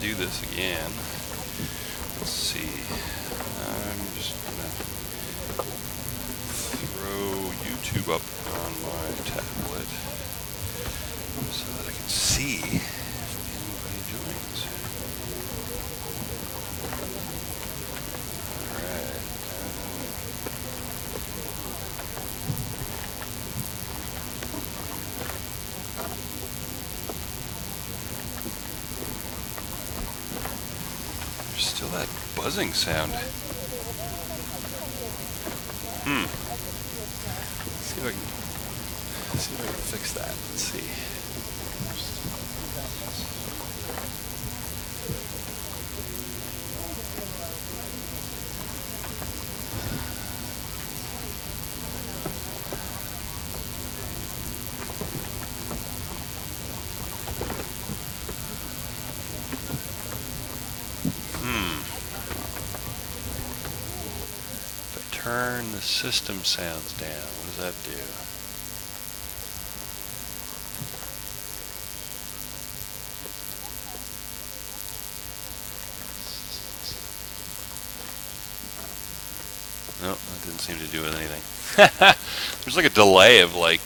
do this again. Let's see. I'm just gonna throw YouTube up on my tablet so that I can see if anybody joins. Alright. There's still that buzzing sound. Let's see if I can fix that. Let's see. If I turn the system sounds down, what does that do? No, that didn't seem to do with anything. There's like a delay of like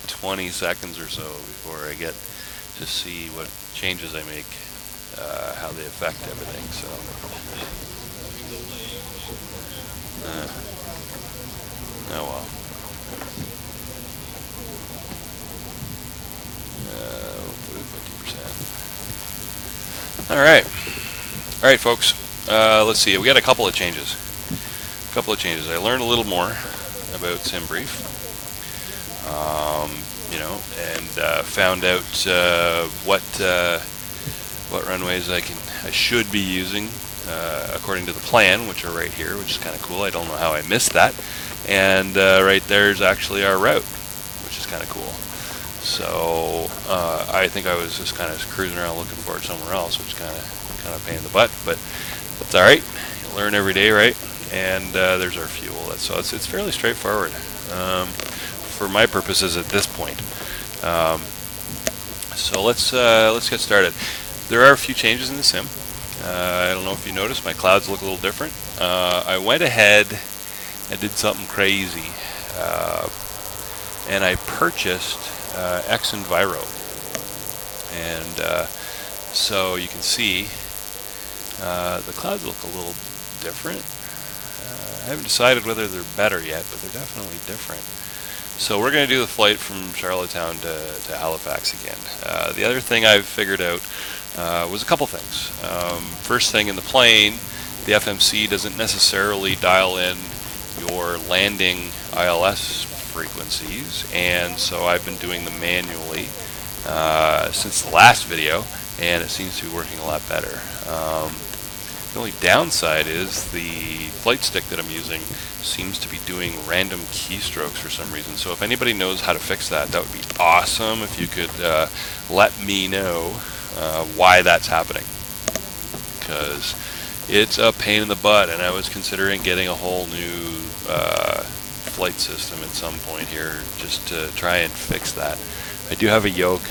20 seconds or so before I get to see what changes I make, how they affect everything. So, oh well. Hopefully 50%. All right, folks. Let's see. We got a couple of changes. I learned a little more about SimBrief, you know, and found out what runways I should be using according to the plan, which are right here, which is kind of cool. I don't know how I missed that. And right there's actually our route, which is kind of cool. So I think I was just kind of cruising around looking for it somewhere else, which is kind of a pain in the butt, but it's all right. You learn every day, right? And there's our fuel. So it's fairly straightforward for my purposes at this point. So let's get started. There are a few changes in the sim. I don't know if you noticed, my clouds look a little different. I went ahead and did something crazy, and I purchased XEnviro, and so you can see the clouds look a little different. I haven't decided whether they're better yet, but they're definitely different. So we're going to do the flight from Charlottetown to Halifax again. The other thing I've figured out was a couple things. First thing, in the plane, the FMC doesn't necessarily dial in your landing ILS frequencies, and so I've been doing them manually since the last video, and it seems to be working a lot better. The only downside is the flight stick that I'm using seems to be doing random keystrokes for some reason. So if anybody knows how to fix that, that would be awesome if you could let me know why that's happening. Because it's a pain in the butt, and I was considering getting a whole new flight system at some point here just to try and fix that. I do have a yoke,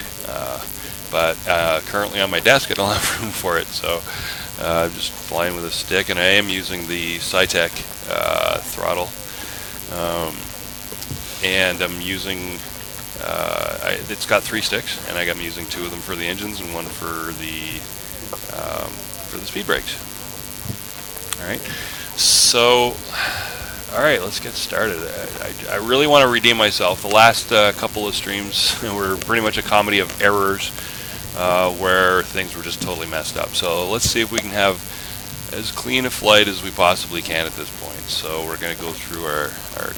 but currently on my desk I don't have room for it, so I'm just flying with a stick, and I am using the CYYG throttle, and I'm using it's got 3 sticks, and I'm using 2 of them for the engines and 1 for the speed brakes. All right, so let's get started. I really want to redeem myself. The last couple of streams were pretty much a comedy of errors, where things were just totally messed up. So let's see if we can have as clean a flight as we possibly can at this point. So we're going to go through our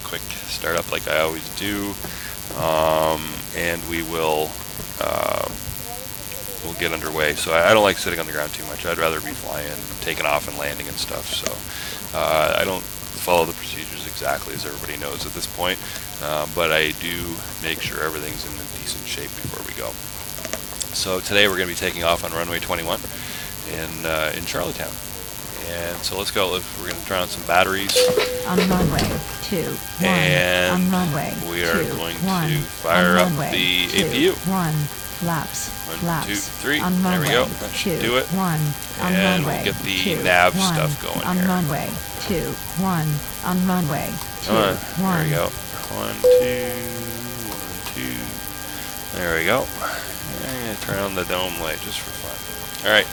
quick startup like I always do, and we'll get underway. So I don't like sitting on the ground too much. I'd rather be flying, taking off and landing and stuff. So I don't follow the procedures exactly as everybody knows at this point, but I do make sure everything's in a decent shape before we go. So today we're going to be taking off on runway 21 in Charlottetown. And so let's go. We're going to turn on some batteries. On runway 21. And on runway we are 21. going to fire up the APU. 1. Flaps. 1, 2, 3. On There we runway. go. That should 2, do it. 1. On And runway. we'll get the 2, nav 1. stuff going On here. runway. 2, 1. On runway. 2, Come on. 1. There we go. 1, 2, 1, 2. There we go. I'm going to turn on the dome light just for fun. Alright.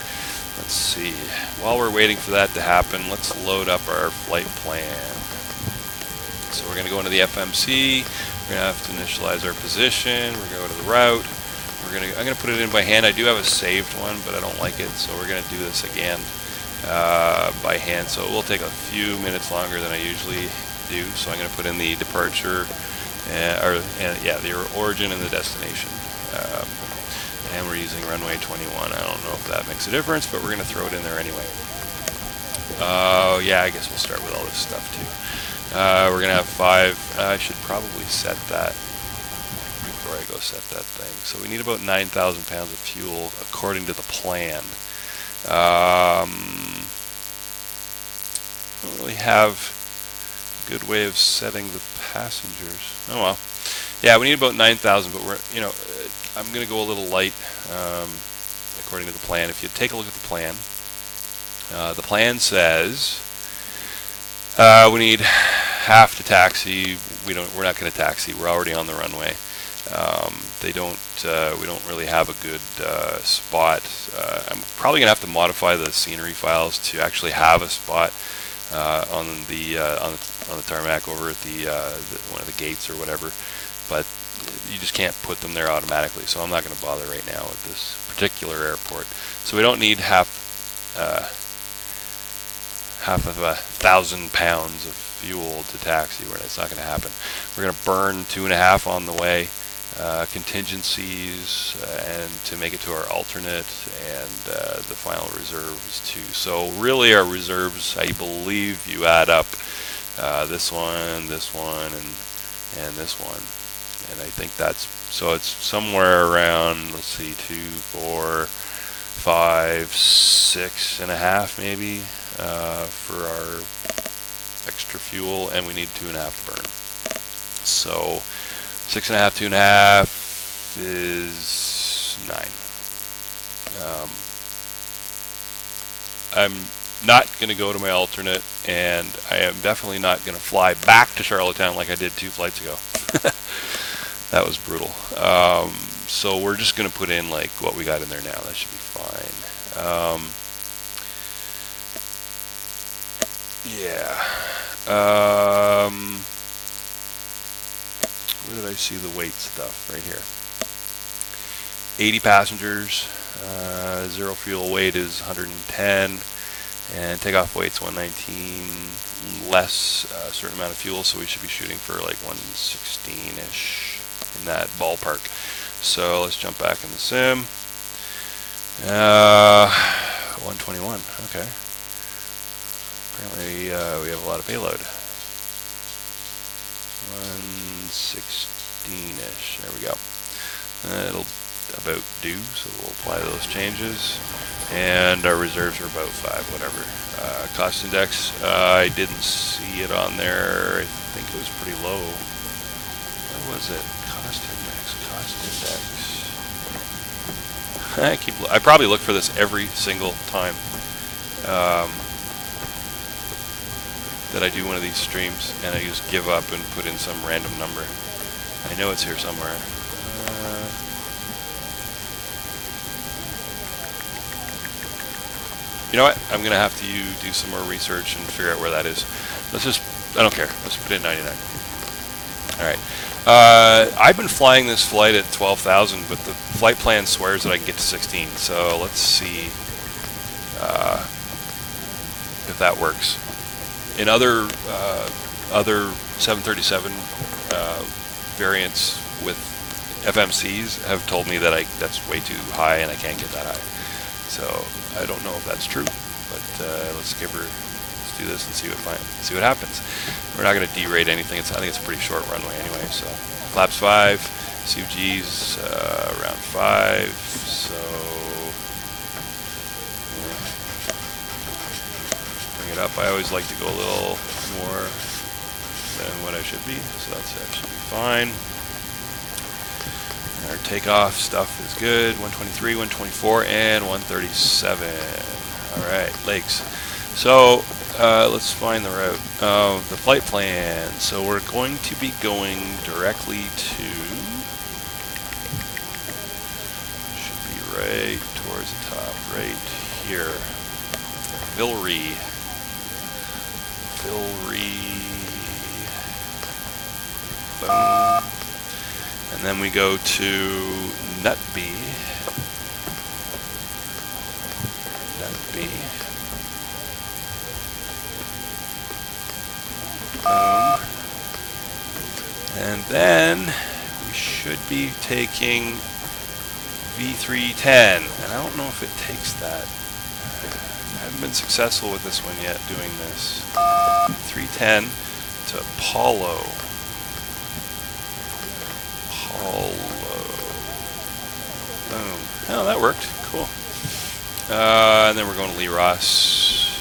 Let's see. While we're waiting for that to happen, let's load up our flight plan. So we're going to go into the FMC. We're going to have to initialize our position. We're going to go to the route. I'm going to put it in by hand. I do have a saved one, but I don't like it, so we're going to do this again by hand. So it will take a few minutes longer than I usually do. So I'm going to put in the departure, the origin and the destination. And we're using runway 21. I don't know if that makes a difference, but we're going to throw it in there anyway. Yeah, I guess we'll start with all this stuff too. We're going to have 5. I should probably set that before I go set that thing. So we need about 9,000 pounds of fuel according to the plan. I don't really have a good way of setting the passengers. Oh well. Yeah, we need about 9,000, but I'm going to go a little light according to the plan. If you take a look at the plan says we need half to taxi. We're not going to taxi. We're already on the runway. We don't really have a good spot. I'm probably going to have to modify the scenery files to actually have a spot on the tarmac over at one of the gates or whatever. But you just can't put them there automatically, so I'm not going to bother right now with this particular airport. So we don't need half of 1,000 pounds of fuel to taxi. It's not going to happen. We're going to burn 2.5 on the way, contingencies, and to make it to our alternate, and the final reserves too. So really, our reserves, I believe, you add up this one, and this one. And I think so it's somewhere around, let's see, 2, 4, 5, 6.5 maybe for our extra fuel, and we need 2.5 to burn. So 6.5, 2.5 is 9. I'm not going to go to my alternate, and I am definitely not going to fly back to Charlottetown like I did 2 flights ago. That was brutal. So we're just going to put in like what we got in there now. That should be fine. Where did I see the weight stuff? Right here. 80 passengers. 0 fuel weight is 110. And takeoff weight's 119, less a certain amount of fuel, so we should be shooting for like 116-ish in that ballpark. So let's jump back in the sim. 121, okay. Apparently we have a lot of payload. 116-ish, there we go. It'll about do, so we'll apply those changes. And our reserves are about 5, whatever. Cost index, I didn't see it on there. I think it was pretty low. What was it? Cost index. I probably look for this every single time that I do one of these streams, and I just give up and put in some random number. I know it's here somewhere. You know what? I'm going to have to do some more research and figure out where that is. I don't care. Let's put in 99. Alright. I've been flying this flight at 12,000, but the flight plan swears that I can get to 16. So let's see if that works. In other 737 variants with FMCs have told me that that's way too high and I can't get that high. So I don't know if that's true, but let's do this and see what happens. We're not going to derate anything. I think it's a pretty short runway anyway. So flaps 5, CYYG's around 5. So bring it up. I always like to go a little more than what I should be, so that should be fine. Our takeoff stuff is good. 123, 124, and 137. Alright, legs. So, let's find the route of the flight plan. So we're going to be going directly to, should be right towards the top, right here. Villeray. Boom. And then we go to Nutby. Boom. And then we should be taking V310. And I don't know if it takes that. I haven't been successful with this one yet doing this. 310 to Apollo. Boom. Oh, that worked. Cool. And then we're going to Lee Ross.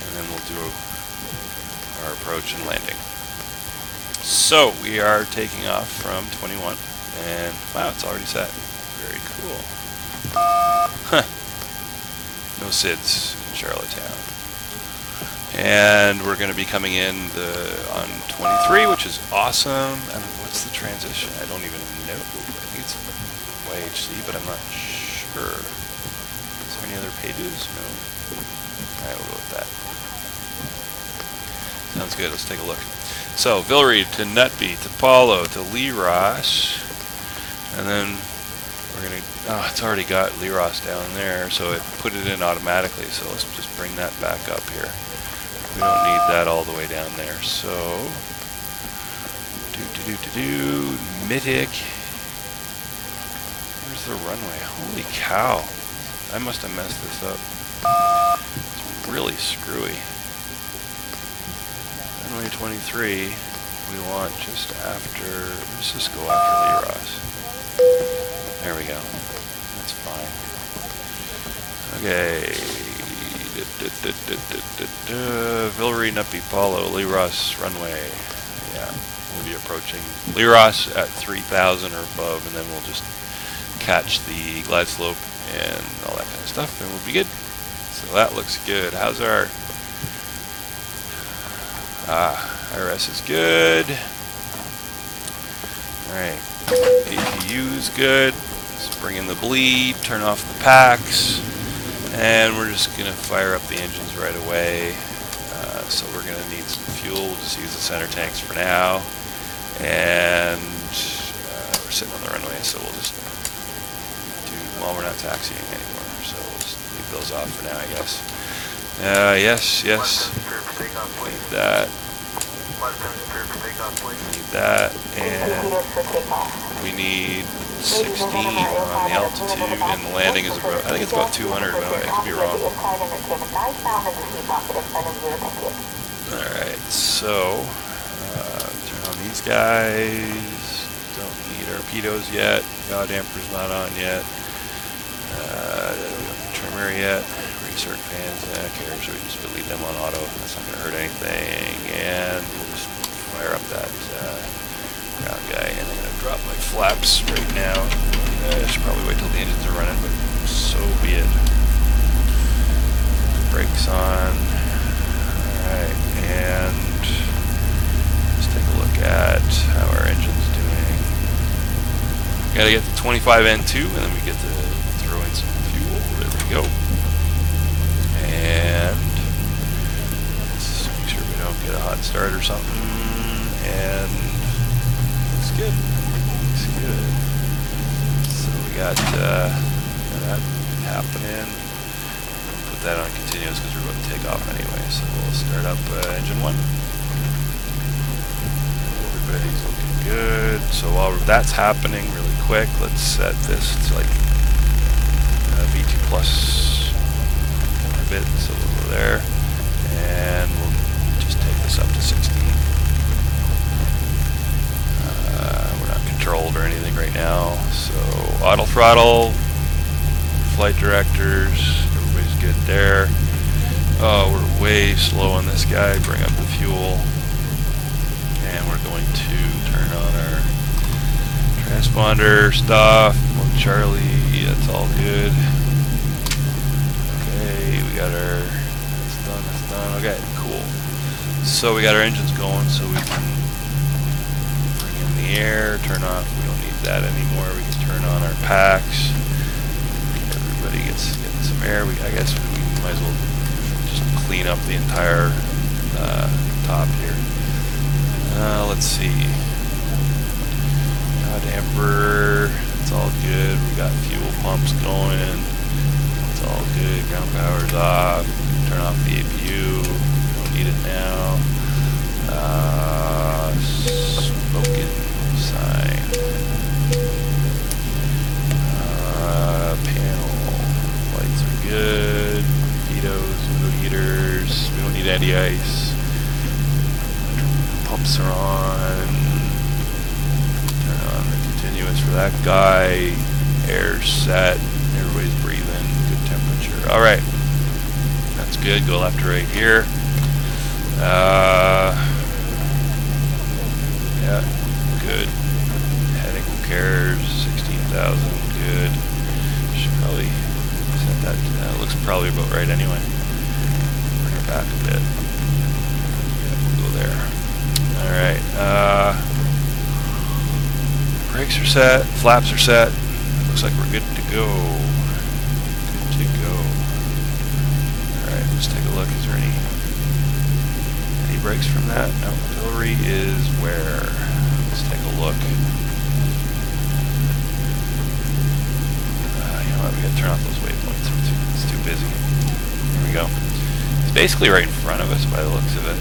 And then we'll do our approach and landing. So, we are taking off from 21. And, wow, it's already set. Very cool. Huh. No SIDS in Charlottetown. And we're going to be coming in on 23, which is awesome. And what's the transition? I don't even know. I think it's YHC, but I'm not sure. Is there any other pages? No. Alright, we'll go with that. Sounds good. Let's take a look. So, Villeray to Nutby to Apollo to Lee Ross. And then we're going to... Oh, it's already got Lee Ross down there, so it put it in automatically. So let's just bring that back up here. We don't need that all the way down there. So, Mythic. Where's the runway? Holy cow! I must have messed this up. It's really screwy. Runway 23. We want just after. Let's just go after Lee Ross. There we go. That's fine. Okay. Villeray, Nutby, Apollo, Lee Ross, runway. Yeah, we'll be approaching Lee Ross at 3,000 or above, and then we'll just catch the glide slope and all that kind of stuff, and we'll be good. So that looks good. How's our... IRS is good. Alright. APU is good. Let's bring in the bleed, turn off the packs. And we're just going to fire up the engines right away. So we're going to need some fuel. We'll just use the center tanks for now. And we're sitting on the runway, so we'll just do... Well, we're not taxiing anymore, so we'll just leave those off for now, I guess. Yes. Need that. Need that. And we need 16 on the altitude, and the landing is about, I think it's about 200, but I could be wrong. Alright, so, turn on these guys. Don't need our pitos yet. God damper's not on yet. We don't have the trimmer yet. Recirc fans, okay, so we just leave them on auto. That's not going to hurt anything. And we'll just fire up that ground guy, and I'm going to drop my flaps right now. I should probably wait till the engines are running, but so be it. Brakes on. Alright, and let's take a look at how our engine's doing. We got to get to 25N2, and then we get to throw in some fuel. There we go. And let's make sure we don't get a hot start or something. And looks good. Looks good. So we got that happening. We'll put that on continuous because we're going to take off anyway. So we'll start up engine 1. Everybody's looking good. So while that's happening really quick, let's set this to like V2 plus a bit. So we'll go there. And we'll just take this up to 16. We're not controlled or anything right now. So auto throttle, flight directors, everybody's good there. Oh, we're way slow on this guy. Bring up the fuel. And we're going to turn on our transponder stuff. Well, Charlie, that's all good. Okay, we got our, that's done, okay, cool. So we got our engines going, so we can bring in the air, turn off, we don't need that anymore, we can turn on our packs. Everybody gets some air, I guess we might as well just clean up the entire top here. Let's see. Damper, it's all good. We got fuel pumps going. It's all good. Ground power's off. Turn off the APU. Don't need it now. Smoking sign. Panel. Lights are good. Heatos, window heaters. We don't need anti-ice. Pumps are on. Turn on the continuous for that guy. Air's set. Everybody's breathing. Good temperature. Alright. That's good. Go left to right here. Yeah. Good. Heading, who cares? 16,000. Good. Should probably set that. Looks probably about right anyway. Bring it back a bit. Yeah, we'll go there. Alright, brakes are set, flaps are set. Looks like we're good to go. Good to go. Alright, let's take a look. Is there any brakes from that? No, auxiliary is where? Let's take a look. You know what, we gotta turn off those waypoints. It's too busy. Here we go. It's basically right in front of us by the looks of it.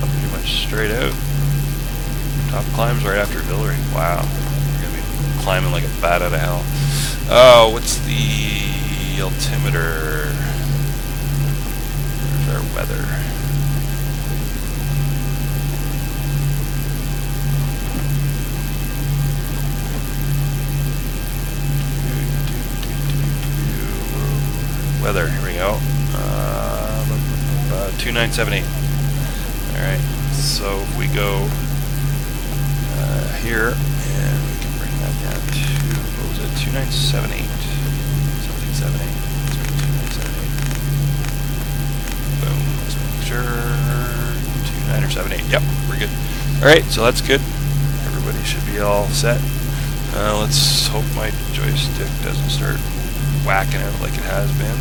Pretty much straight out. Top climbs right after Hillary. Wow. We're going to be climbing like a bat out of hell. Oh, what's the altimeter? There's our weather. Weather, here we go. 2978. Alright, so if we go here, and we can bring that down to, what was it, 2978. Something 78. 2978. Boom, let's make sure. 29 or 78. Yep, we're good. Alright, so that's good. Everybody should be all set. Let's hope my joystick doesn't start whacking out like it has been.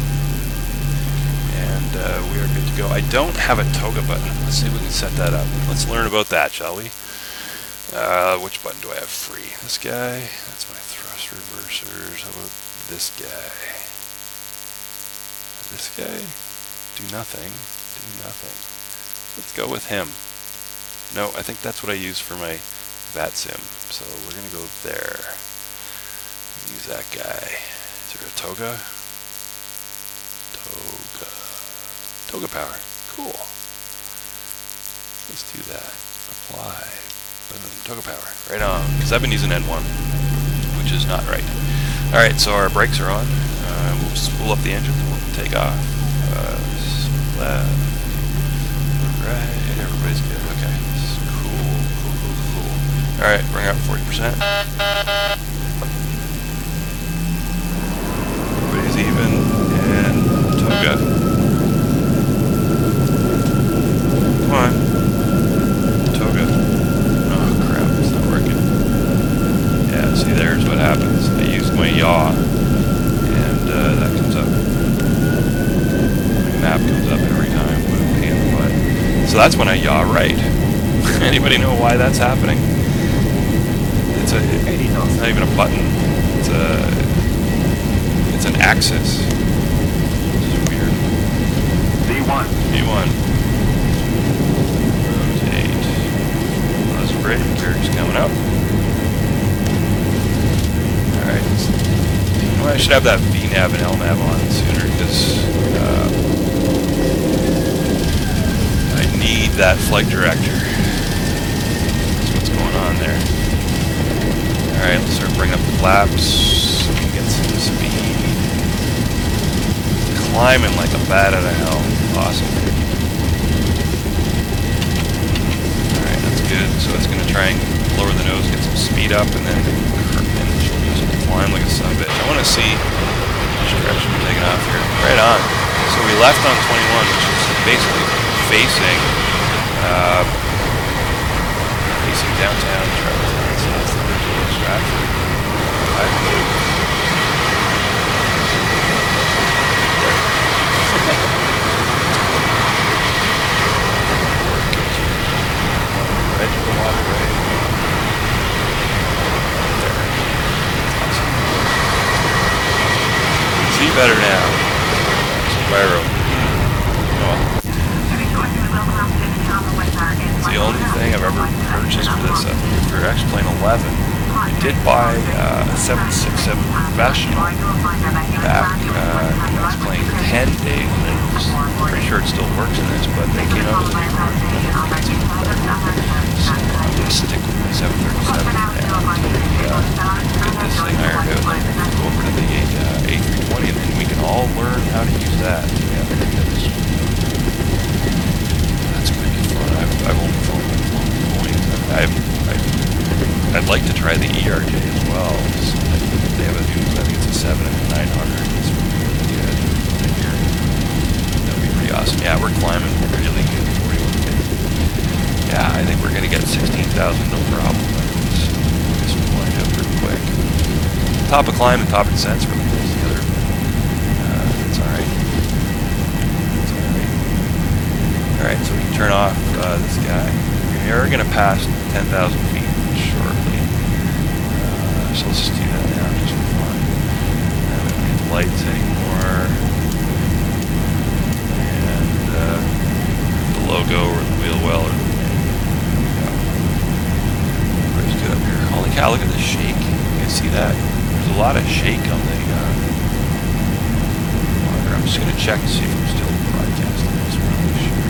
And we are good to go. I don't have a toga button. Let's see if we can set that up. Let's learn about that, shall we? Which button do I have free? This guy? That's my thrust reversers. How about this guy? This guy? Do nothing. Do nothing. Let's go with him. No, I think that's what I use for my VATSIM. So we're going to go there. Use that guy. Is there a toga? Toga power. Cool. Let's do that. Apply. Boom. Toga power. Right on. Because I've been using N1, which is not right. Alright, so our brakes are on. We'll spool up the engine and we'll take off. Left. Right. Everybody's good. Okay. Cool. Alright, bring up 40%. Everybody's even. And toga. Come on. Toga. Oh crap, it's not working. Yeah, see there's what happens. I used my yaw and that comes up. My map comes up every time. What a pain in the butt. So that's when I yaw right. Anybody know why that's happening? It's not even a button. It's an axis. This is weird. V1. Rotate. That's great. Gear's coming up. Alright. Well, I should have that VNAV and LNAV on sooner because I need that flight director. That's what's going on there. Alright, let's start bringing up the flaps so we can get some speed. climbing like a bat out of hell. Awesome. Alright, that's good. So it's going to try and lower the nose, get some speed up, and then she'll just climb like a son of a bitch. I want to see which direction we're taking off here. Right on. So we left on 21, which is basically facing downtown Charlottetown. So that's the visual Stratford. Edge of the waterway. There. Awesome. See better now. Spyro. It's the only thing I've ever purchased for this. For actually playing 11. I did buy a 767 Professional back when I was playing 10 days, and I'm pretty sure it still works in this, but they came out with a new version. So I'm going to stick with my 737 and get this thing ironed out, and then go over to the A320, and then we can all learn how to use that together. That's going to be fun. I've only flown points. I'd like to try the ERJ as well. So they have a new, I think it's a 7 and a 900. It's really good. That would be pretty awesome. Yeah, we're climbing really good. 41K. Yeah, I think we're going to get 16,000 no problem. This will wind up pretty quick. Top of climb and top of descent's really close together. That's alright. That's alright. Alright, so we can turn off this guy. We are going to pass 10,000 feet shortly. So let's just do that now, just for fun. I don't need the lights anymore. And the logo or the wheel well or the pretty good up here. Holy cow, look at the shake. You can see that. There's a lot of shake on the monitor. I'm just going to check to see if I'm still broadcasting this. Really sure.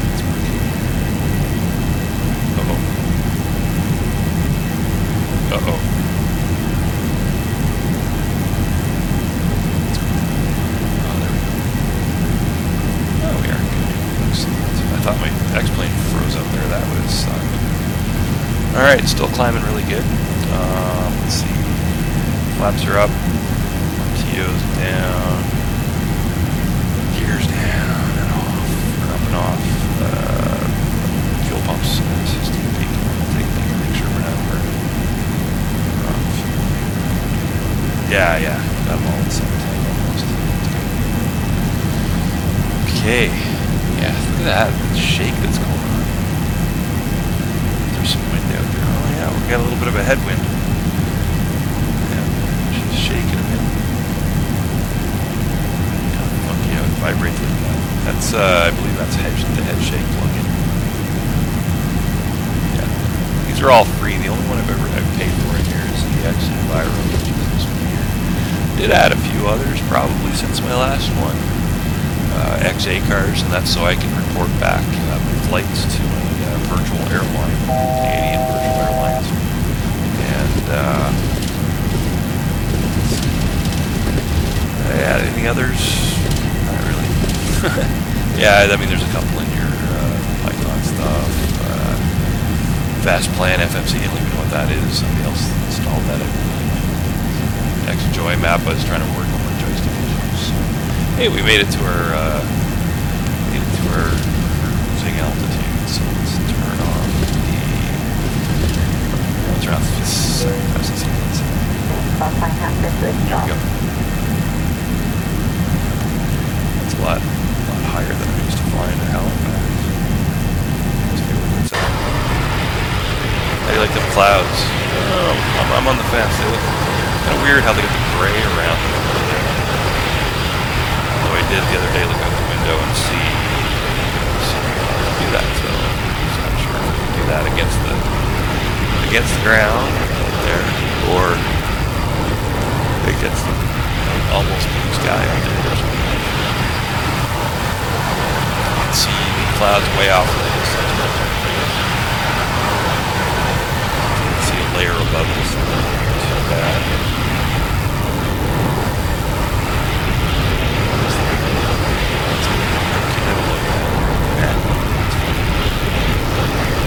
It's working. Uh-oh. Uh-oh. Oh, there we go. Oh, we are good. Excellent. I thought my X-plane froze up there. That would have sucked. Alright, still climbing really good. Let's see. Flaps are up. TO's down. Gears down and off. Or up and off. Fuel pumps. System peak. Take a peek and make sure we're not burning. Yeah. Got them all at the same time almost. Okay. Yeah, look at that. The shake that's going on. There's some wind out there. Oh yeah, we got a little bit of a headwind. Yeah, she's shaking a bit. Yeah, funky how it vibrates like that. That's, I believe that's the head shake plug-in. Yeah. These are all free. The only one I've paid for in here is the CYYG-CYHZ, which is this one here. Did add a few others probably since my last one. XA cars, and that's so I can report back my flights to a virtual airline, Canadian virtual airlines. And yeah, any others? Not really. Yeah, I mean there's a couple in here. Python stuff, Fast Plan FMC. I don't even know what that is. Somebody else installed that. Joy map. I was trying to work on my joystick issues. So, hey, we made it to our cruising altitude. So let's turn off the SCC. There we go. That's a lot higher than I'm used to flying to Halifax. Let's take a look at that. How do you like them clouds? Oh, I'm on the fence. They look kind of weird how they get the gray around them. Although I did the other day look out the window and see do that, so I'm not sure if we can do that against the ground there, or against the almost blue sky out there or something. You can see the clouds way off in the distance. You can see a layer above this. Too bad.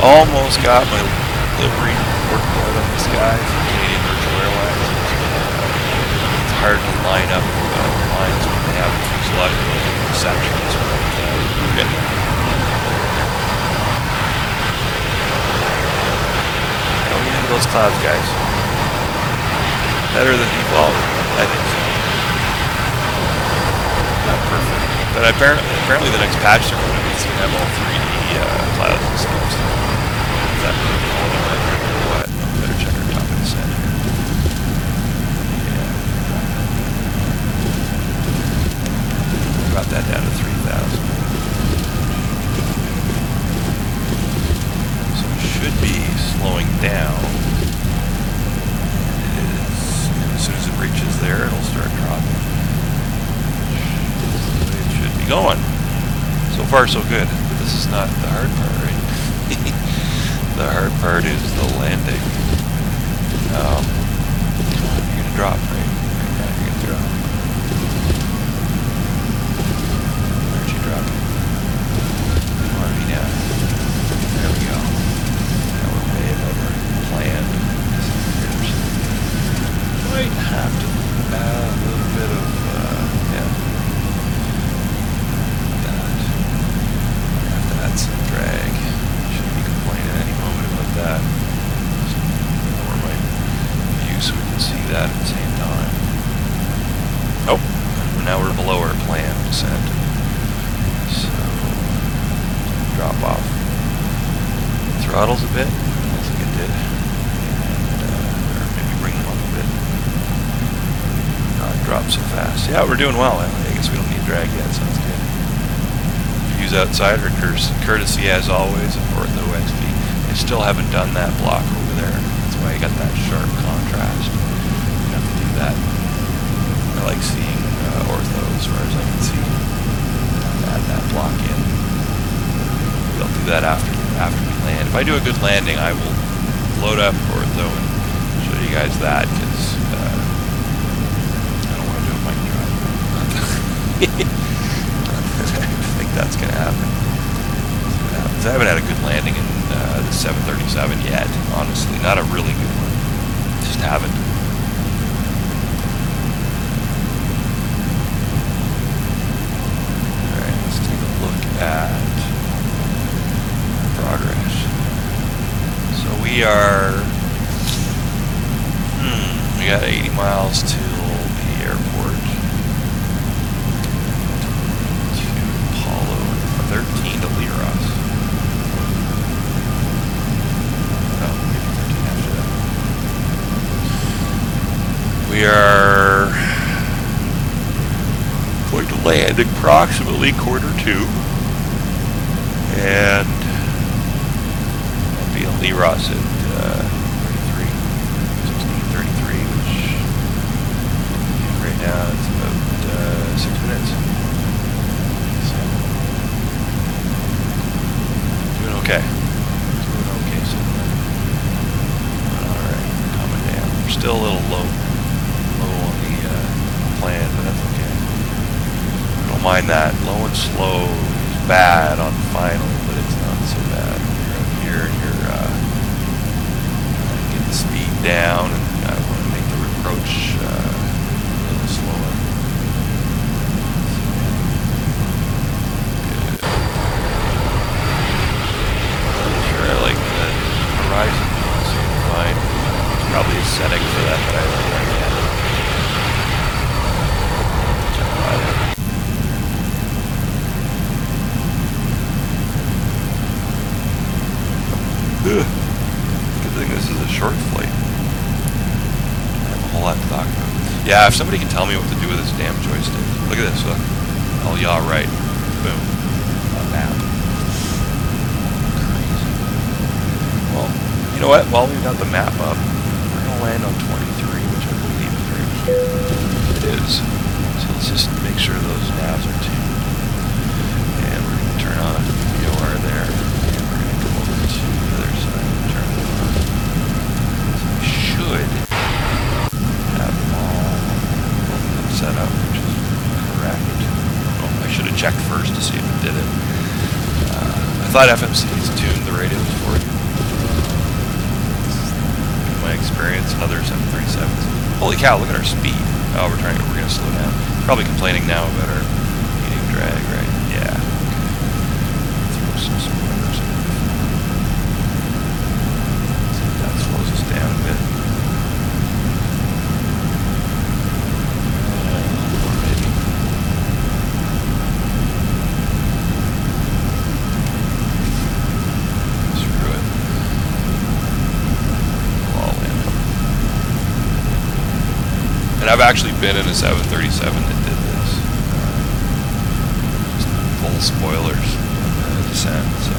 Almost got my livery worked out on this guy for Canadian Virtual Airlines. It's hard to line up lines when they have physiological sections, but we're getting there. Going into those clouds, guys. Better than default, I think so. Not perfect. But apparently the next patch they're going to be going to have all 3D clouds and stuff. So that could be all in or what? Better check our top of the set here. Yeah. Got that down to 3,000. So it should be slowing down. It is. And as soon as it reaches there, it'll start dropping. Going. So far so good, but this is not the hard part, right? The hard part is the landing. You're gonna drop, right? Right now you're gonna drop. Where'd you drop? Come on, me now. There we go. Now we're way above our plan. Might have to add a little bit of yeah. That's some drag. Shouldn't be complaining any moment about that. Just lower my view so we can see that at the same time. Oh, now we're below our planned descent. So, drop off. Throttles a bit. I think it did. And, or maybe bring them up a bit. Not drop so fast. Yeah, we're doing well. I guess we don't need drag yet. Sounds good. Outside or courtesy as always of Ortho XP. I still haven't done that block over there. That's why I got that sharp contrast. You have to do that. I like seeing Ortho as far as I can see. Add that block in. I'll do that after we land. If I do a good landing, I will load up Ortho and show you guys that because I don't want to do a mic drop. That's going to happen. I haven't had a good landing in the 737 yet, honestly. Not a really good one. Just haven't. Alright, let's take a look at progress. So we are... we got 80 miles till the airport. 13 to Leros. Oh, maybe 13 after that. We are going to land approximately 1:45. And I'll be in Leros at 16:33, which right now it's about 6 minutes. Okay. Doing okay so far. Alright, coming down. We're still a little low on the plan, but that's okay. I don't mind that. Low and slow is bad on final, but it's not so bad. You're up here and you're trying to get the speed down, and I want to make the approach a little slower. Horizon, so fine. There's probably a setting for that I don't know yet. Check that out. Good thing this is a short flight. I have a whole lot to talk about. Yeah, if somebody can tell me what to do with this damn joystick. Look at this, look. Oh, yeah, right. Boom. A map. You know what? While we've got the map up, we're going to land on 23, which I believe is right here. It is. So let's just make sure those navs are tuned. And we're going to turn on VOR there. And we're going to come over to the other side and turn it on. So we should have them all set up, which is correct. Oh, I should have checked first to see if it did it. I thought FMC's tuned the radios for you. In my experience, other 737s. Holy cow! Look at our speed. Oh, we're gonna slow down. Probably complaining now about our medium drag, right? Yeah. Throw some spoilers in. See if that slows us down a bit. Or maybe. Screw it. Go all in. And I've actually been in a 737 that did this. Just full spoilers in the descent, so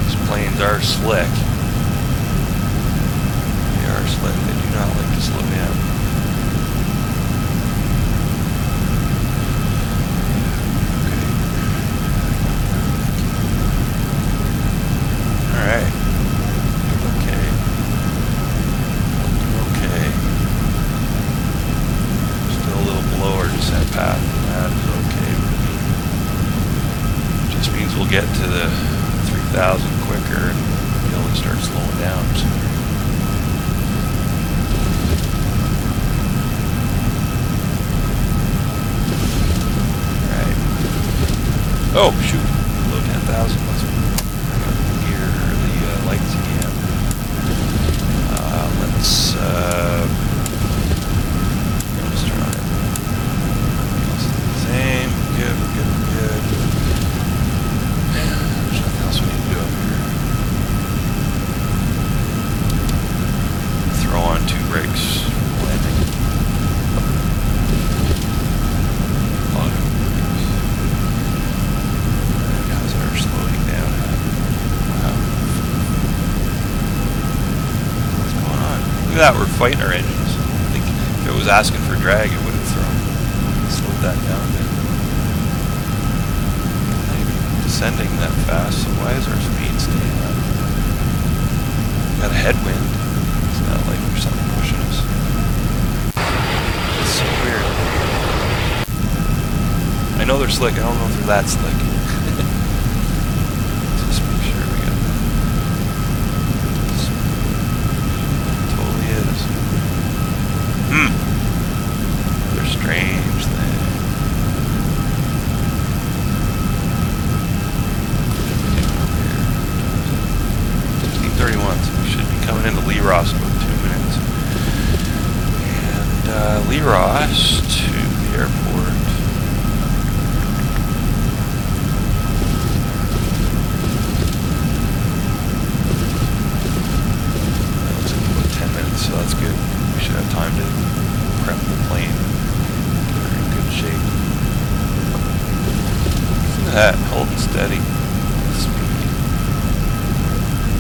these planes are slick. They are slick. They do not like to slow down. Okay. Alright. Okay. Okay. Still a little below our descent path, and that is okay with me. Just means we'll get to the 3,000 quicker and be able to start slowing down sooner. Right. Oh, shoot. Below 10,000. Let's bring up the gear, or the lights again. Let's turn on it. Same. Good, good, good. There's nothing else we need to do up here. Throw on 2 brakes. Landing. Auto brakes. How's our slowing down at? Wow. What's going on? Look at that, we're fighting our engines. I think if it was asking for drag, it would have slowed that down a bit. Not even descending that fast, so why is our speed staying up? We got a headwind. It's not like there's something pushing us. It's so weird. I know they're slick, I don't know if they're that slick. Just make sure we got that. Totally is. They're strange thing. 16:31, so we should be coming into Lee Ross in about 2 minutes. And Lee Ross to the airport. That looks like about 10 minutes, so that's good. We should have time to prep the plane. Get her in good shape. Look at that, holding steady. Speed.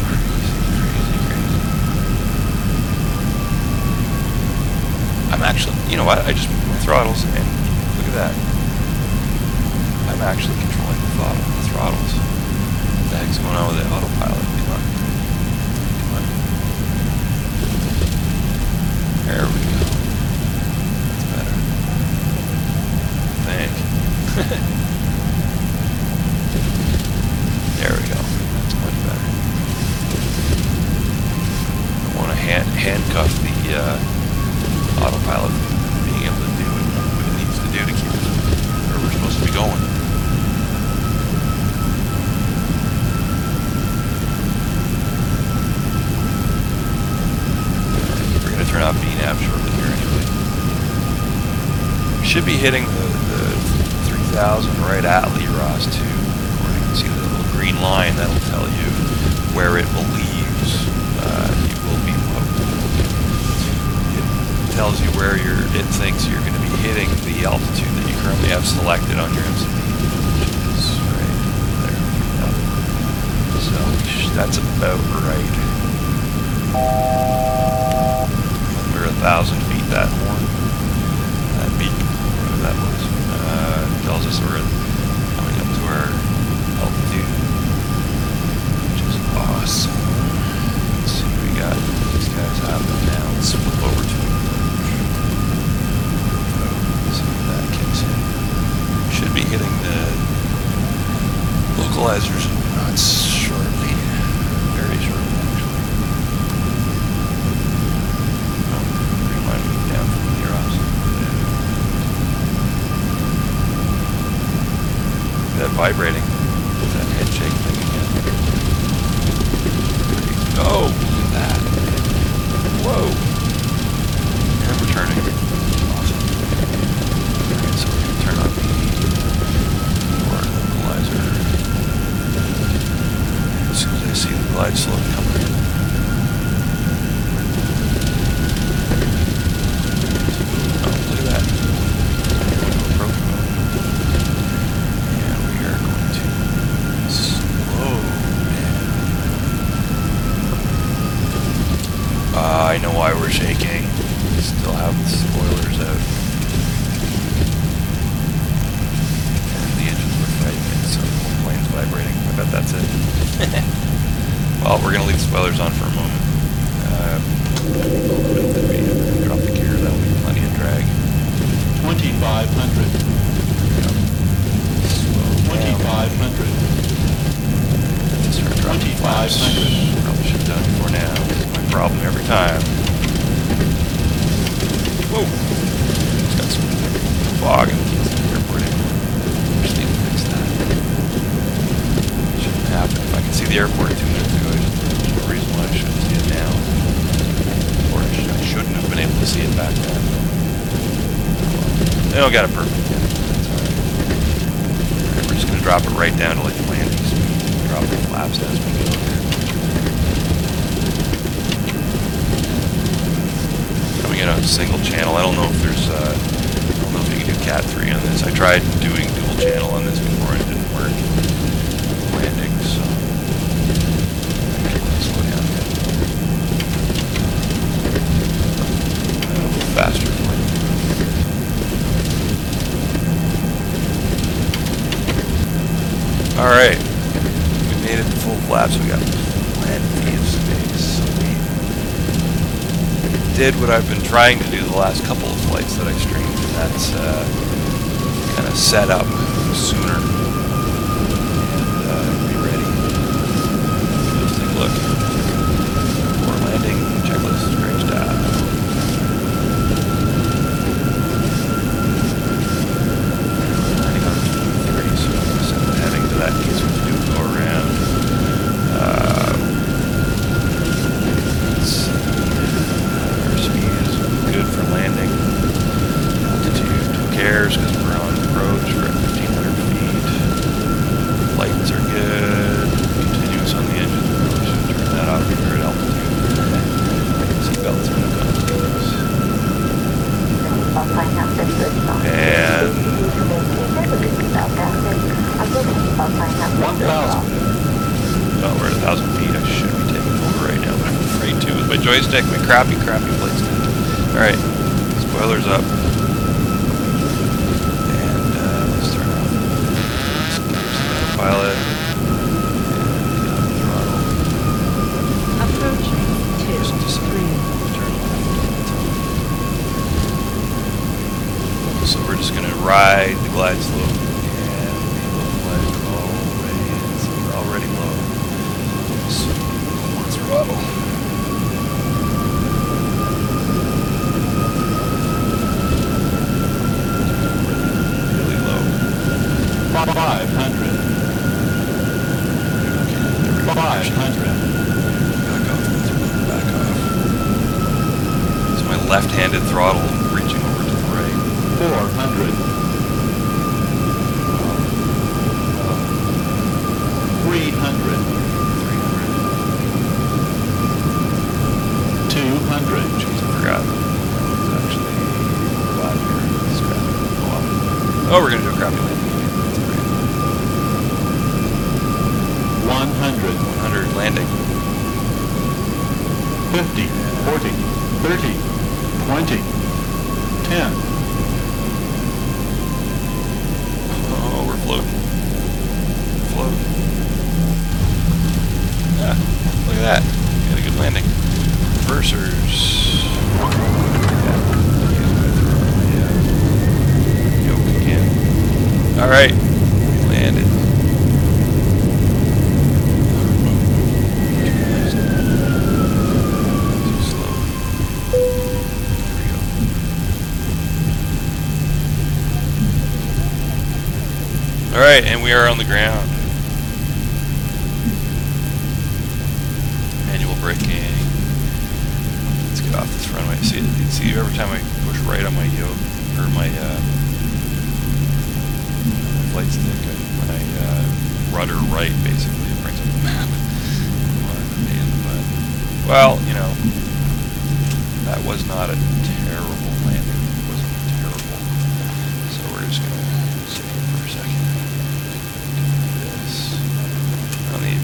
Crazy, crazy, crazy. I'm actually, you know what? I just moved my throttles and look at that. I'm actually controlling the throttles. What the heck's going on with the autopilot? Come on. Come on. There we go. That's better. I think. There we go. That's much better. I want to handcuff the autopilot from being able to do what it needs to do to keep us where we're supposed to be going. We're going to turn off VNAV shortly here anyway. We should be hitting the 3,000 right at Lee Ross too. Where you can see the little green line that'll tell you where it believes you will be located. It tells you where it thinks you're going to be hitting the altitude that you currently have selected on your MCP, which is right there. Yep. So that's about right. We're 1,000 feet that morning. That beat, whatever that was, tells us we're coming up to our altitude, which is awesome. Let's see what we got. These guys happening now. Let's flip over to it. See if that kicks in. Should be hitting the localizers That's shortly. Very shortly, actually. Oh, green line moved down from the ops. That vibrating. That head shake thing again. Oh, look at that. Whoa. And we're turning. Awesome. Alright, so we're going to turn on the localizer. As soon as I see the glide slope coming in. Oh, look at that. We're going to approach mode. And we are going to slow down. I know why we're shaking. Still have the spoilers out. And the engines were fighting it, so the whole plane's vibrating. I bet that's it. Well, we're going to leave the spoilers on for a moment. Drop the gear, that'll be plenty of drag. 2,500. 2,500. 2,500. Probably should have done it before now. It's my problem every time. Whoa! It's got some fog and keeps the airport in. Just need to fix that. Shouldn't happen. If I can see the airport 2 minutes ago, there's no reason why I shouldn't see it now. Or I shouldn't have been able to see it back then. They don't got it perfect yet. That's alright. Alright, we're just going to drop it right down to like landing speed. Drop the flaps as we go here. Coming in on a single channel. I don't know if there's I don't know if you can do Cat 3 on this. I tried doing dual channel on this before and it didn't work. Landing, so slow down a bit. A little faster for you. Alright. We made it to full flaps. We got plenty of space. So we did what I've been trying to do the last couple of flights that I streamed, and that's kind of set up sooner and be ready. Let's take a look. For landing checklist, great job. Landing on 30, so I'm going to set the heading to that in case we do go around. Our speed is good for landing. Altitude, who cares, because we're on approach, we're at 1,500 feet. Lights are good. Continuous on the engine. Probably should turn that off if we're at altitude. Seatbelts are no consequence. And 1,000. oh, we're at 1,000 feet. I should be taking over right now, but I'm afraid to with my joystick, my crappy flight stick. Alright, spoilers up. And let's turn off autopilot. And throttle. Approaching 2, 3. So we're just going to ride the glide slope, and we're already low. So more throttle. Really low. 500. Okay, there we go. 500. Back off. So my left-handed throttle reaching over to the right. 400. 300. 200. Jeez, I forgot. It's actually 5 here. Scrap it. Go off. Oh, we're going to do a crappy landing. 100. 100 landing. 50. 40. 30. 20. 10. Oh, we're floating. Floating. Ah, look at that. Got a good landing. Reversers. Yeah. Yoke again. Alright. We landed. Alright, and we are on the ground. Manual braking. Let's get off this runway. See, every time I push right on my yoke, or my flight stick, when I rudder right, basically, it brings up the map. Well, you know, that was not a terrible landing. It wasn't terrible. So we're just going to sit here for a second. Do this. On the AV.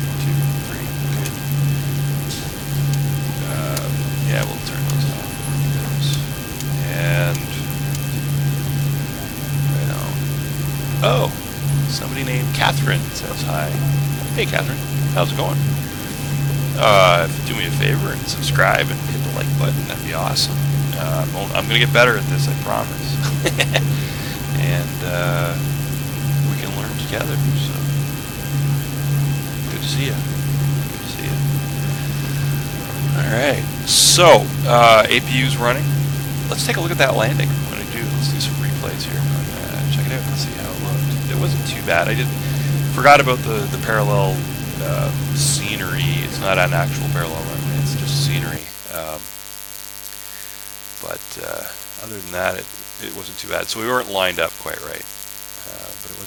1, 2, 3. Good. Yeah, we'll turn those off. And right on. Oh, somebody named Catherine says hi. Hey, Catherine. How's it going? Do me a favor and subscribe and hit the like button. That'd be awesome. I'm going to get better at this, I promise. And we can learn together. So good to see you. Good to see you. All right. So APU's running. Let's take a look at that landing. What did I do? Let's do some replays here. Check it out and see how it looked. It wasn't too bad. I forgot about the parallel scenery. It's not an actual parallel runway, it's just scenery. But other than that, it wasn't too bad. So we weren't lined up quite right, but it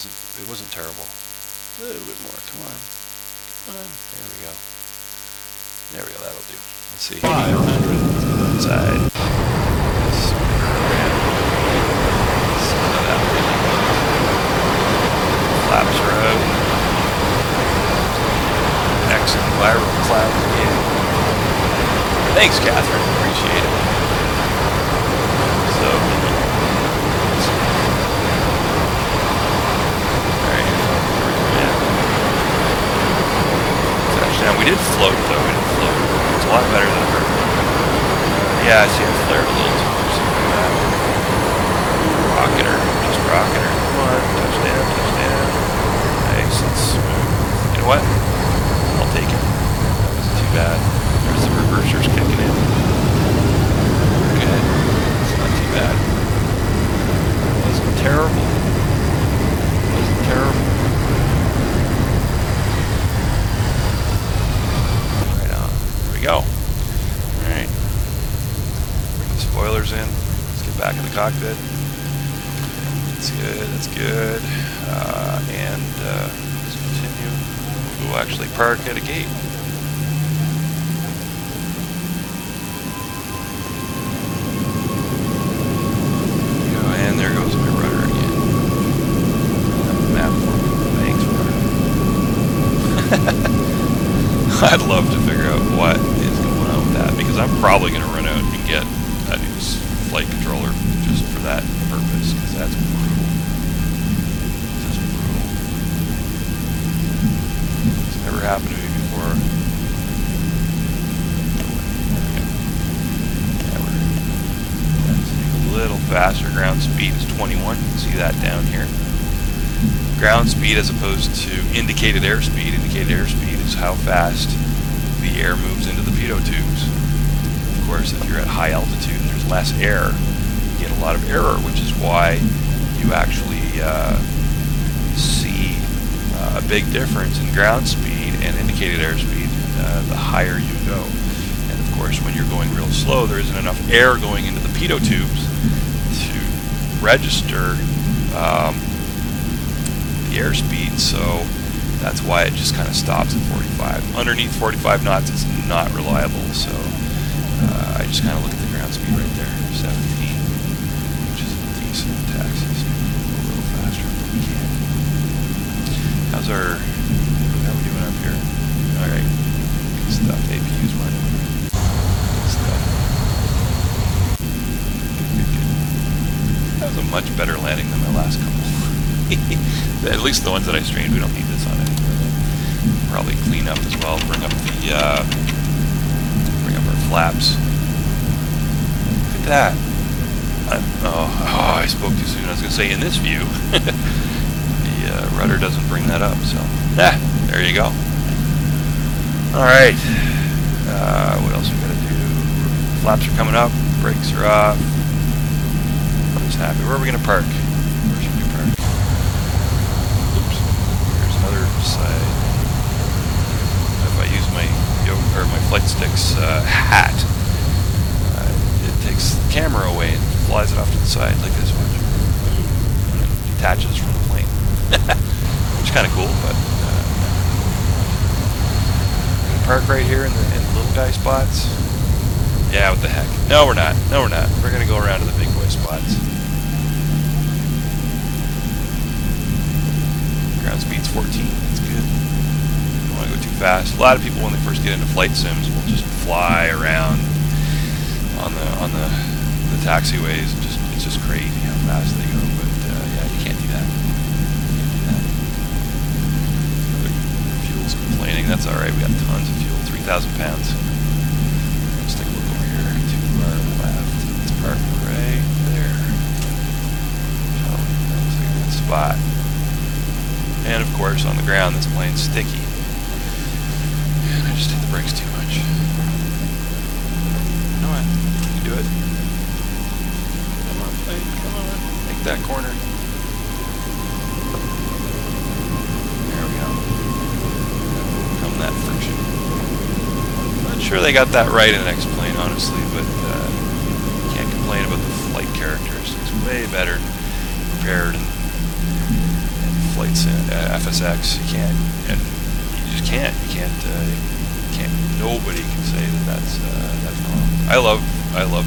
wasn't terrible. A little bit more. Come on. There we go. There we go. That'll do. Let's see. 500. Inside. Flaps are out. Excellent viral cloud again. Thanks, Catherine. Appreciate it. So, alright. Touchdown. We did float, though. We did float. It's a lot better than her. Yeah, see, I flared a little too much. Rocking her. Just rocking her. Come on. Touchdown. Touchdown. Nice and smooth. You know what? I'll take it. That wasn't too bad. There's the reversers kicking in. We're good. It's not too bad. It wasn't terrible. It wasn't terrible. Right on. There we go. Alright. Bring the spoilers in. Let's get back in the cockpit. That's good. That's good. And let's continue. We'll actually park at a gate. And there goes my rudder again. Map for me. Thanks, rudder. I'd love to figure out what is going on with that, because I'm probably going to run out and get a new flight controller just for that purpose, because that's brutal. Just brutal. It's never happened to me before. A little faster. Ground speed is 21. You can see that down here. Ground speed as opposed to indicated airspeed. Indicated airspeed is how fast the air moves into the pitot tubes. Of course, if you're at high altitude and there's less air, you get a lot of error, which is why you actually see a big difference in ground speed and indicated airspeed the higher you go. And of course, when you're going real slow, there isn't enough air going into the pitot tubes to register the airspeed, so that's why it just kind of stops at 45. Underneath 45 knots, it's not reliable, so I just kind of look at the ground speed right there, 17, which is a decent taxi speed. A little faster if we can. How are we doing up here? Alright, good stuff. APU's running. Good stuff. Good. That was a much better landing than my last couple. At least the ones that I streamed, we don't need this on it. Probably clean up as well. Bring up our flaps. Look at that. I spoke too soon. I was going to say in this view, the rudder doesn't bring that up. So, there you go. All right. What else we got to do? Flaps are coming up. Brakes are off. I'm just happy. Where are we going to park? Where should we park? side. If I use my my flight stick's hat, it takes the camera away and flies it off to the side like this one. And it detaches from the plane, which is kind of cool. But we're gonna park right here in the little guy spots. Yeah, what the heck? No, we're not. No, we're not. We're gonna go around to the big boy spots. Ground speed's 14. That's good. Don't want to go too fast. A lot of people, when they first get into flight sims, will just fly around on the taxiways. It's just crazy how fast they go. But yeah, you can't do that. Fuel's complaining. That's all right. We got tons of fuel. 3,000 pounds. Let's take a look over here to our left. Let's park right there. Oh, that looks like a good spot. And of course, on the ground, this plane's sticky. And I just hit the brakes too much. You know what? You can do it. Come on, plane, come on. Make that corner. There we go. Overcome that friction. Not sure they got that right in the next plane, honestly, but you can't complain about the flight characteristics. Way better prepared and flights in FSX. You can't, and you just can't. You can't. Nobody can say that's wrong. I love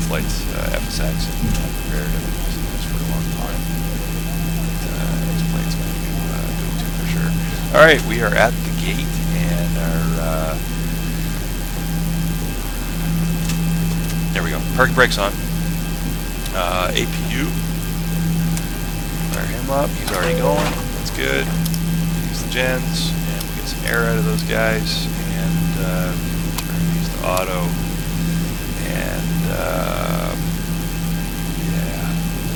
flights FSX, and I've prepared it for a long time. This plane's going to go to for sure. All right, we are at the gate, and our there we go. Parking brakes on. APU. Fire him up. He's already going. That's good. Use the gens, and we'll get some air out of those guys, and use the auto, and yeah,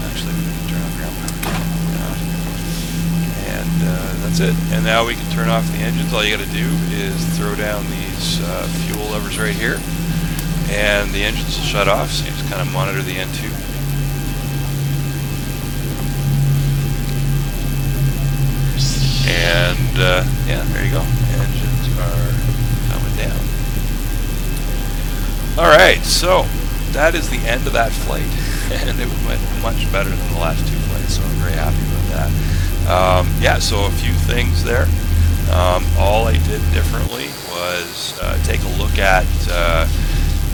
actually we need to turn on ground power, and that's it. And now we can turn off the engines. All you got to do is throw down these fuel levers right here, and the engines will shut off, so you just kind of monitor the N2. And yeah, there you go. Engines are coming down. Alright, so that is the end of that flight. And it went much better than the last two flights, so I'm very happy about that. Yeah, so a few things there. All I did differently was take a look at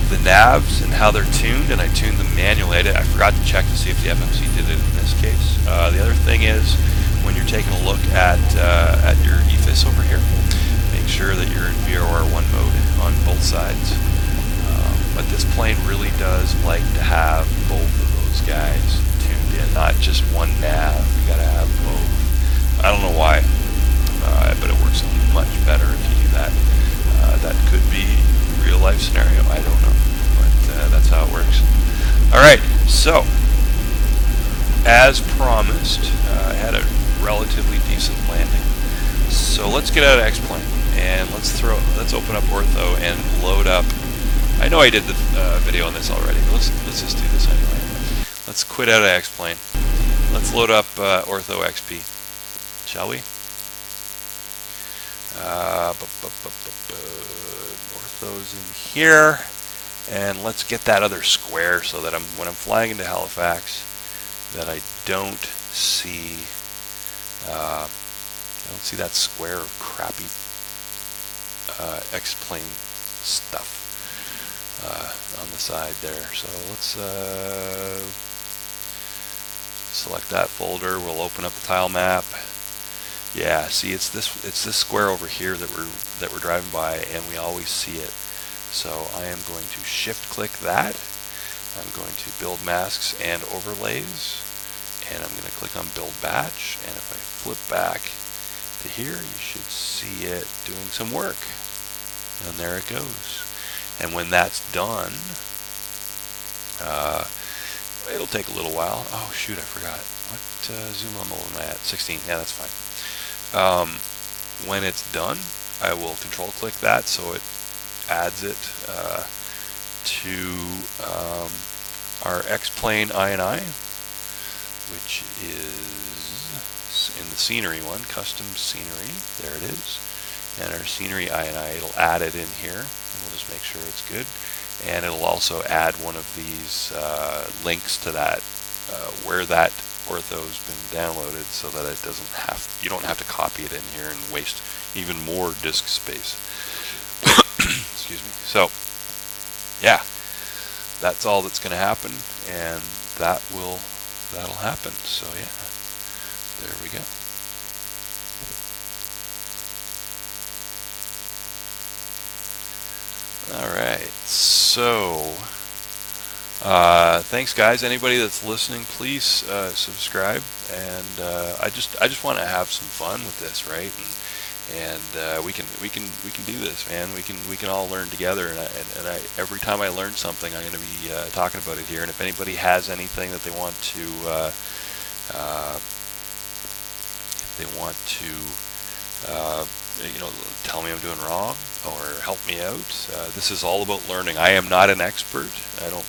the navs and how they're tuned, and I tuned them manually. I forgot to check to see if the FMC did it in this case. The other thing is, when you're taking a look at your EFIS over here, make sure that you're in VOR1 mode on both sides. But this plane really does like to have both of those guys tuned in, not just one nav. You gotta have both. I don't know why, but it works much better if you do that. That could be a real life scenario. I don't know, but that's how it works. All right, so as promised, I had a relatively decent landing. So let's get out of X-Plane and let's open up Ortho and load up. I know I did the video on this already, but let's just do this anyway. Let's quit out of X-Plane. Let's load up Ortho XP, shall we? Ortho's in here, and let's get that other square so that when I'm flying into Halifax, that I don't see that square of crappy X-Plane stuff on the side there. So let's select that folder. We'll open up the tile map. Yeah, see, it's this square over here that we're driving by, and we always see it. So I am going to shift click that. I'm going to build masks and overlays, and I'm going to click on build batch, and if I flip back to here, you should see it doing some work. And there it goes. And when that's done, it'll take a little while. Oh shoot, I forgot. What zoom level am I at? 16. Yeah, that's fine. When it's done, I will control click that so it adds it to our X-Plane INI, which is settings in the scenery one, custom scenery, there it is. And our scenery INI, it'll add it in here, and we'll just make sure it's good. And it'll also add one of these links to that, where that ortho's been downloaded, so that it doesn't have, you don't have to copy it in here and waste even more disk space. Excuse me. So, yeah, that's all that's going to happen, and that'll happen. So yeah, there we go. Alright, so thanks guys. Anybody that's listening, please subscribe, and I just want to have some fun with this, right? And we can do this, man. We can all learn together, and I every time I learn something, I'm going to be talking about it here. And if anybody has anything that they want to tell me I'm doing wrong or help me out. This is all about learning. I am not an expert. I don't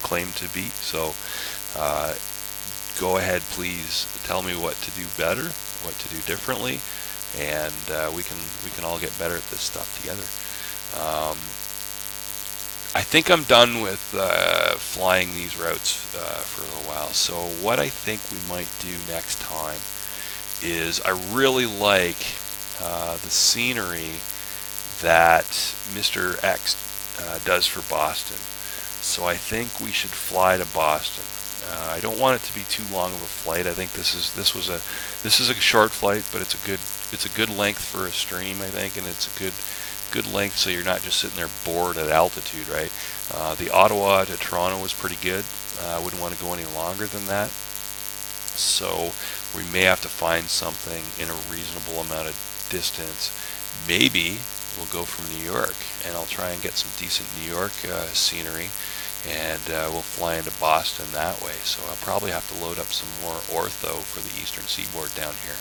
claim to be. So go ahead, please tell me what to do better, what to do differently, and we can all get better at this stuff together. I think I'm done with flying these routes for a little while. So what I think we might do next time is, I really like the scenery that Mr. X does for Boston. So I think we should fly to Boston. I don't want it to be too long of a flight. I think this is a short flight, but it's a good length for a stream, I think, and it's a good length so you're not just sitting there bored at altitude, right? The Ottawa to Toronto was pretty good. I wouldn't want to go any longer than that. So we may have to find something in a reasonable amount of distance. Maybe we'll go from New York, and I'll try and get some decent New York scenery, and we'll fly into Boston that way. So I'll probably have to load up some more ortho for the eastern seaboard down here.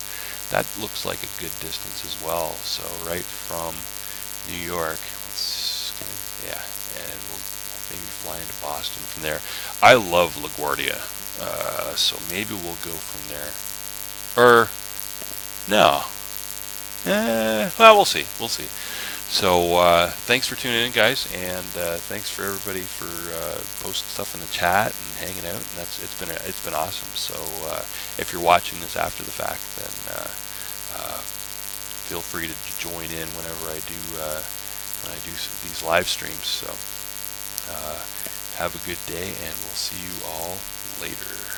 That looks like a good distance as well. So right from New York, and we'll maybe fly into Boston from there. I love LaGuardia, so maybe we'll go from there. Or no, well, we'll see. So thanks for tuning in, guys, and thanks for everybody for posting stuff in the chat and hanging out. And it's been awesome. So if you're watching this after the fact, then feel free to join in whenever I do these live streams. So have a good day, and we'll see you all later.